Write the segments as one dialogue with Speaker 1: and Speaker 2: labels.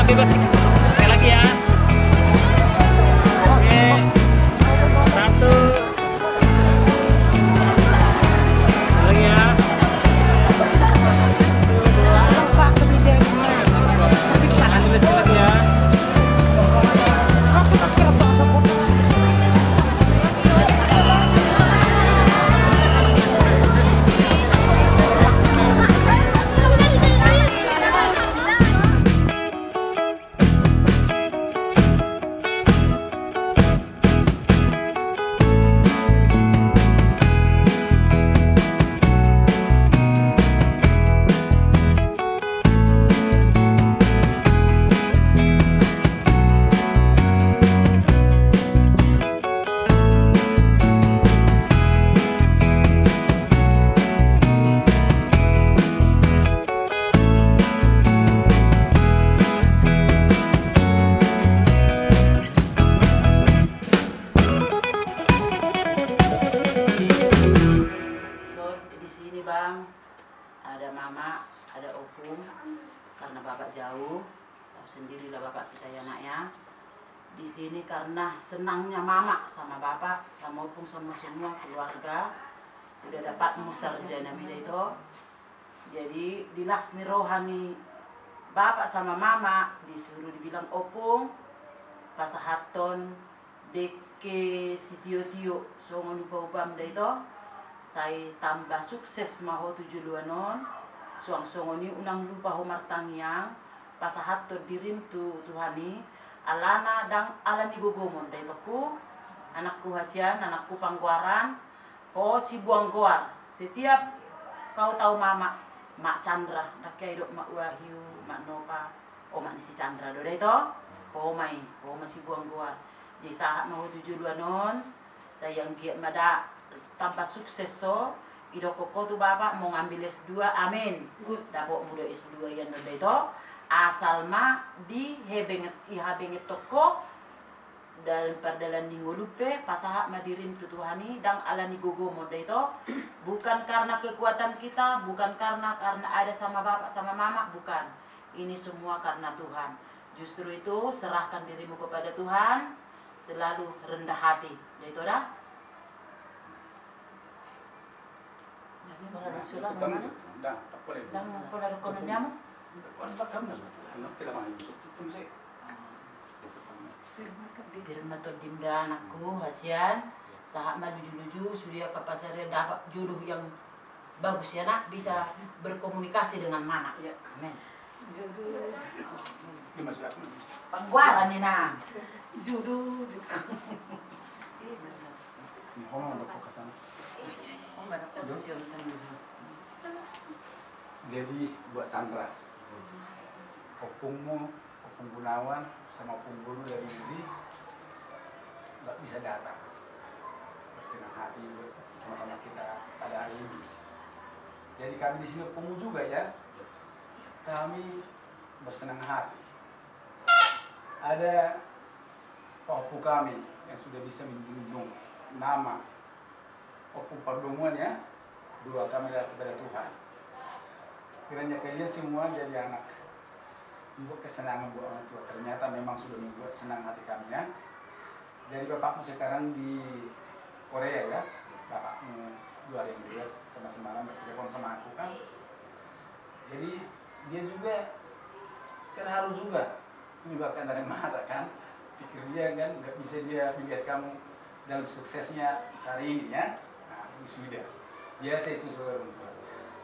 Speaker 1: bebas sekali lagi ya. Oke, satu lagi ya. Tahan dulu sekali lagi ya.
Speaker 2: Di sini bang, ada mama, ada opung, karena bapak jauh, tahu sendirilah bapak kita ya nak ya. Di sini karena senangnya mama sama bapak, sama opung, sama semua keluarga, udah dapat musarjana mida itu. Jadi dilasni rohani bapak sama mama disuruh dibilang opung, pasahaton, deke sitio-tio, songon upah-upah mida itu. Saya tambah sukses maho 7 suang songoni unang lupa homar tangyang pasahat to dirim tu Tuhani alana dang alani gogomon dai toku anakku hasian anakku pangguaran oh si buang goar setiap kau tahu mama mak Chandra dakai dok mak Wahyu mak Nova oh mak si Chandra do dai to oh si buang goar jadi saat maho 7 sayang giat mada tanpa sukses so idoko tu bapak mau ngambil S2 amin dapat muda S2 yang ada itu asal mah di ihabenget toko dan perdalan lupe pasahak madirim tutuhani dan alani gogo moda itu bukan karena kekuatan kita bukan karena ada sama bapak sama mama bukan ini semua karena Tuhan justru itu serahkan dirimu kepada Tuhan selalu rendah hati itu dah. Dan pola ekonomiamu firma to dimda anakku hasian sahat mah luju-luju sudah kepacarnya dapat jodoh yang bagus ya nak bisa berkomunikasi dengan mama ya amin pangguaran nih nak jodoh
Speaker 3: jadi buat Chandra opungmu, opung Gunawan sama opung Guru dari Budi nggak bisa datang bersenang hati sama-sama kita pada hari ini jadi kami di sini opungmu juga ya kami bersenang hati ada opung kami yang sudah bisa menjunjung nama opung Pardonguan ya doa kami kepada Tuhan kiranya kalian semua jadi anak membuat kesenangan buat orang tua ternyata memang sudah membuat senang hati kami ya jadi bapakmu sekarang di Korea ya bapakmu 2 hari yang lalu sama semalam bertelepon sama aku kan jadi dia juga terharu juga menyebabkan dari mata kan pikir dia kan nggak bisa dia melihat kamu dalam suksesnya hari ini ya nah ini sudah biasa itu saudara.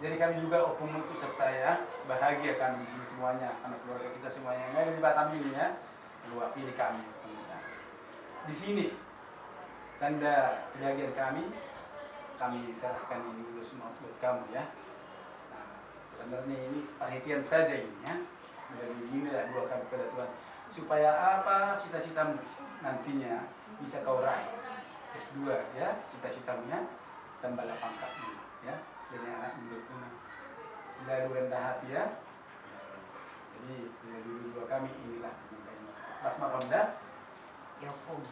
Speaker 3: Jadi kami juga opung itu serta ya bahagia kami di sini semuanya sama keluarga kita semuanya yang ada di Batam ini ya mewakili kami. Di sini tanda kebahagiaan kami serahkan ini dulu semua buat kamu ya. Nah, sebenarnya ini perhatian saja ini ya. Dari ini lah doa kami kepada Tuhan supaya apa cita-citamu nantinya bisa kau raih S2 ya cita-citamu ya tambah pangkatmu ya. Jadi anak muda selalu rendah hati ya. Jadi dulu kami inilah Lasma Ronda
Speaker 2: ya opung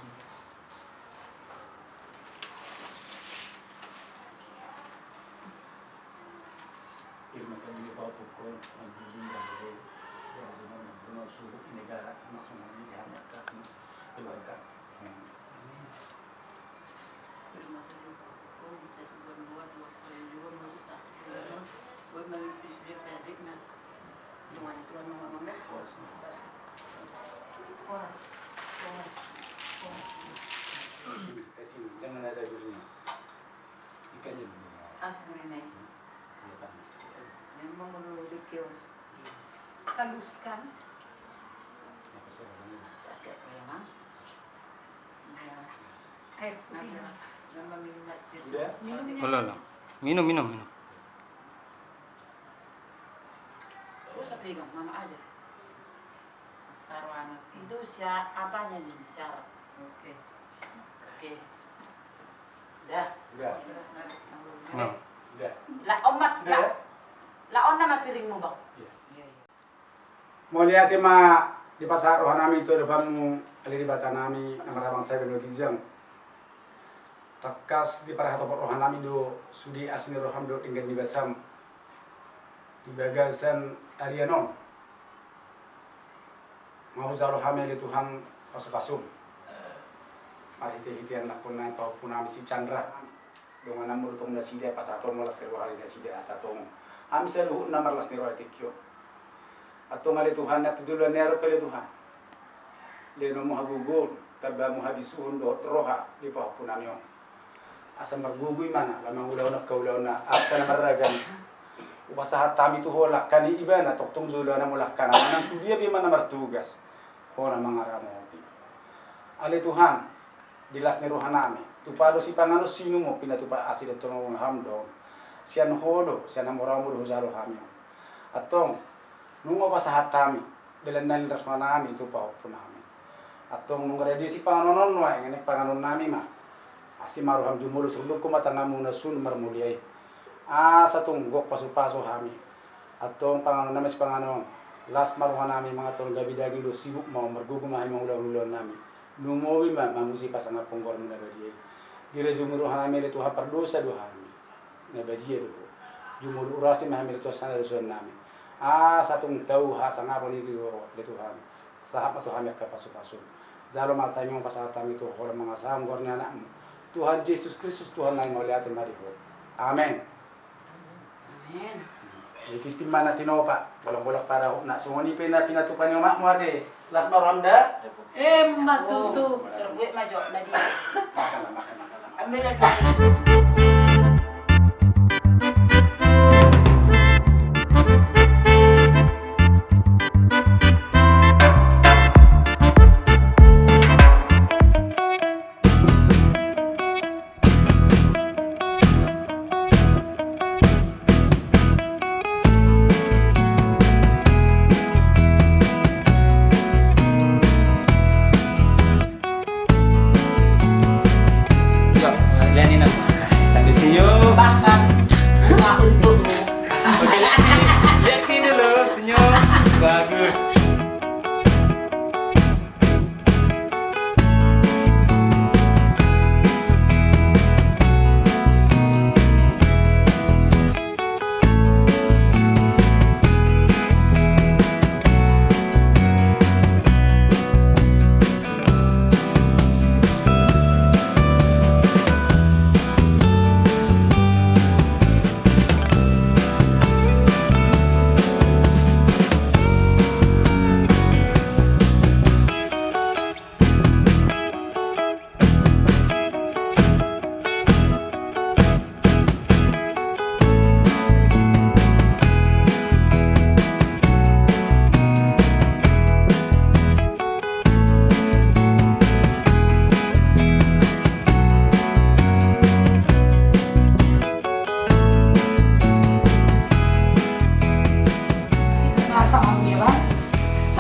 Speaker 3: ilmu tadi Pak Pukul Maguzum dari Jangan seluruh negara maksudnya dihantarkan keluarga. Jangan ada durinya. Ikannya durinya.
Speaker 2: Asli
Speaker 3: Dia panas.
Speaker 2: memang menurut Rikyo
Speaker 4: Haluskan.
Speaker 3: Apa sih rasanya?
Speaker 2: asyik memang ya
Speaker 4: Air putih.
Speaker 2: nama minum masjid
Speaker 3: Udah?
Speaker 1: Loh. Minum.
Speaker 2: terus apa pegang mama aja sarwana itu apanya nih syarat oke dah
Speaker 3: Udah.
Speaker 1: Nah.
Speaker 3: Udah.
Speaker 2: lah omat
Speaker 3: Udah.
Speaker 2: lah on nama piringmu bang
Speaker 3: Mau lihat ma di pasar rohanami itu depanmu ali di batanami nama rabang saya beno kijang. Takas di para hatopot rohanami do sudi asni roham do tinggal di basam di bagasan Ariano. Mau jalo hamil Tuhan pasum. Mari hitian nak kunai tau punami si Chandra. Dengan namur tong na sida pasatong wala serwa ali na sida asatong. Ami seluhut namar las niro atikyo. Atau ngali Tuhan nak tujuan nero pele Tuhan. Leno mo hagugon, taba mo habisuhon do roha di pahapun amyo. Asa margugoy mana, lamang ulaw na ata na maragan. Upasahat tami tu hola kani iba na toktong zulo na mulak kana nang dia bi mana martugas. Hola mga ramoti. Ali Tuhan, dilas ni rohanami. Tupado si pangano sino mo pinatupa asil to ng hamdo. Siyan hodo, siyan amoramo do zalo hamyo. Atong nungo pa sa hatami, dalan na liras namin ito pa po namin. At nung ready si Panginoon mo, ngayon Panginoon namin ma, asi maruham jumulo, sulog ko matanga muna sun marmuliay. Sa tunggok paso-paso hami. At Panginoon namin si Panginoon, last maruhan namin mga tong gabi-dagi do sibuk mo, margugumahin mga ulang-ulang namin. Lumuwi ma, mamusi pa sa nga punggor mo na badiyay. Dire jumuruhan namin ito hapardosa do hami. Na badiyay do. Jumulo urasi mahamil ito sa nalusuan namin. Satong tau ha sa nga po ni Tuhan. Sa hapa Tuhan yak kapaso-paso. Jalo matay mo pasatami ito ko mga samgor nga na Tuhan Jesus Kristus Tuhan na ngoli atin mariho. Amen.
Speaker 2: amin
Speaker 3: Ititimman na tinopa. Walang-walang para na sungoni pinatupan yung makmo ate. Las maramda.
Speaker 4: Matutu.
Speaker 2: terbuat majo na dia
Speaker 3: Makan.
Speaker 2: ambil lagi
Speaker 1: Janin aku. Sambil senyum.
Speaker 2: bahkan bunga untukmu
Speaker 1: Oke, lihat sini dulu, senyum. Bagus.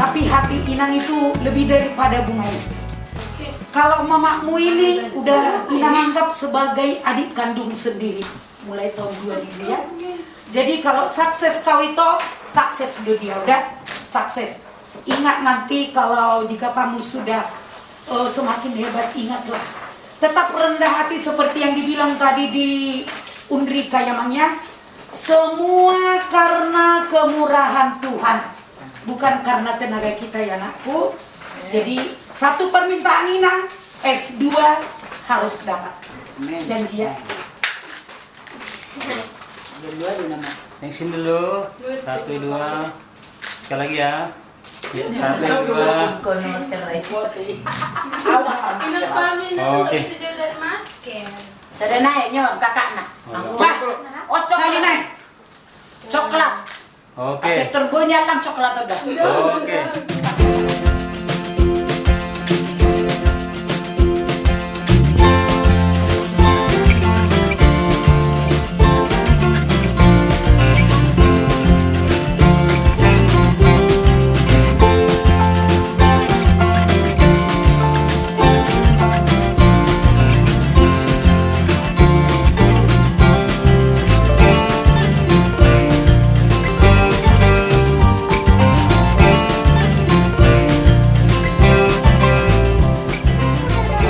Speaker 4: Tapi hati Inang itu lebih daripada bunga ini. Kalau mamamu ini udah Inang anggap sebagai adik kandung sendiri mulai tahun 2000 ya. Jadi kalau sukses kau itu sukses dia udah sukses. Ingat nanti kalau jika kamu sudah semakin hebat, ingatlah tetap rendah hati seperti yang dibilang tadi di Undrika Yamangnya. Semua karena kemurahan Tuhan. bukan karena tenaga kita ya anakku. Jadi satu permintaan Inang, S2 harus dapat.
Speaker 2: Amin.
Speaker 4: Janji ya.
Speaker 2: Dua dulu nama.
Speaker 1: Yang sini dulu. 1, 2. Sekali lagi ya. 1, 2.
Speaker 2: Kau nomor sekali.
Speaker 1: Oke.
Speaker 2: Sudah naik nyon kakak nak.
Speaker 4: Bah,
Speaker 2: Oh coklat.
Speaker 4: naik.
Speaker 2: Coklat.
Speaker 1: Oke.
Speaker 2: Kasih turbonya lang coklat udah.
Speaker 1: Oke.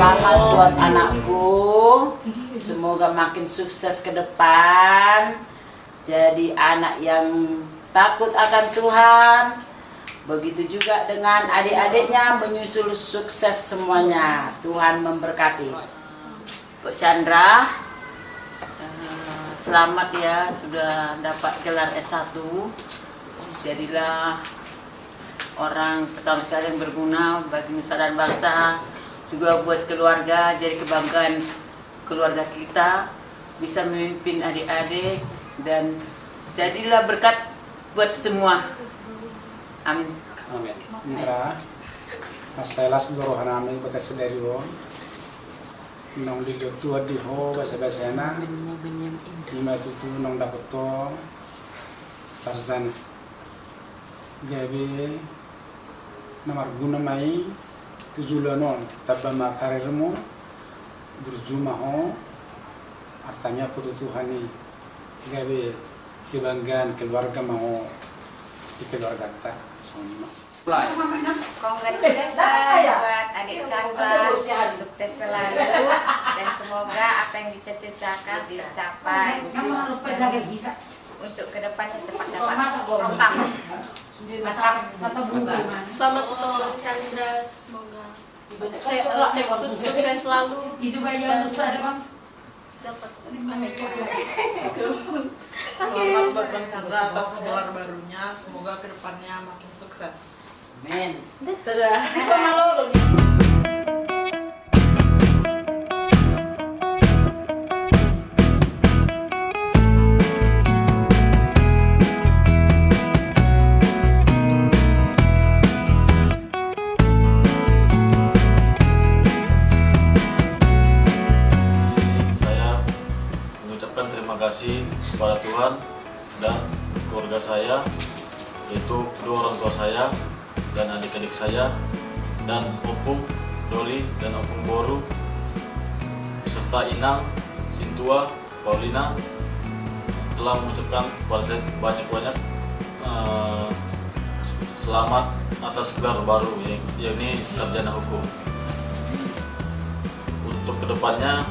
Speaker 2: Selamat buat anakku. Semoga makin sukses ke depan. Jadi anak yang takut akan Tuhan. Begitu juga dengan adik-adiknya menyusul sukses semuanya. Tuhan memberkati. Bu Chandra, selamat ya sudah dapat gelar S1. Jadilah orang pertama sekali yang berguna bagi nusa dan bangsa, juga buat keluarga, jadi kebanggaan keluarga kita, bisa memimpin adik-adik dan jadilah berkat buat semua. Amin.
Speaker 3: Amin. Indra, masalah seluruh nami bekas dari wong. Nong di tua di ho bahasa na. Lima itu nong dapat to sarjana. Gabi nomor guna mai tujuan tabama karirmu berjumah ho artinya putu Tuhan ini gabi kebanggaan keluarga mau di keluarga kita semua.
Speaker 5: Congratulations buat adik Chandra, sukses selalu dan semoga apa yang dicita-citakan tercapai untuk kedepannya cepat dapat lengkap.
Speaker 6: Selamat untuk Chandra, semoga sukses selalu dapat
Speaker 7: Selamat buat Bang Chandra atas gelar barunya, semoga kedepannya makin sukses.
Speaker 2: Amin.
Speaker 8: Saya mengucapkan terima kasih kepada Tuhan dan keluarga saya, yaitu kedua orang tua saya dan adik-adik saya, dan Opung, Doli, dan Opung Boru, serta Inang, Sintua, Paulina, telah mengucapkan kepada saya banyak-banyak selamat atas gelar baru, yakni sarjana hukum. Untuk kedepannya,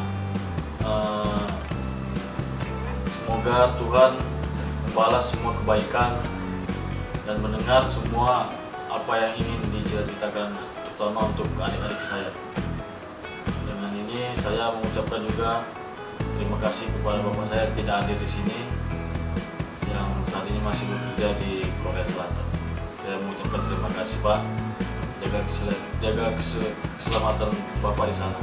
Speaker 8: semoga Tuhan membalas semua kebaikan dan mendengar semua apa yang ingin dicita-citakan, terutama untuk adik-adik saya. Dengan ini saya mengucapkan juga terima kasih kepada bapak saya yang tidak hadir di sini, yang saat ini masih bekerja di Korea Selatan. Saya mengucapkan terima kasih Pak, jaga keselamatan bapak di sana.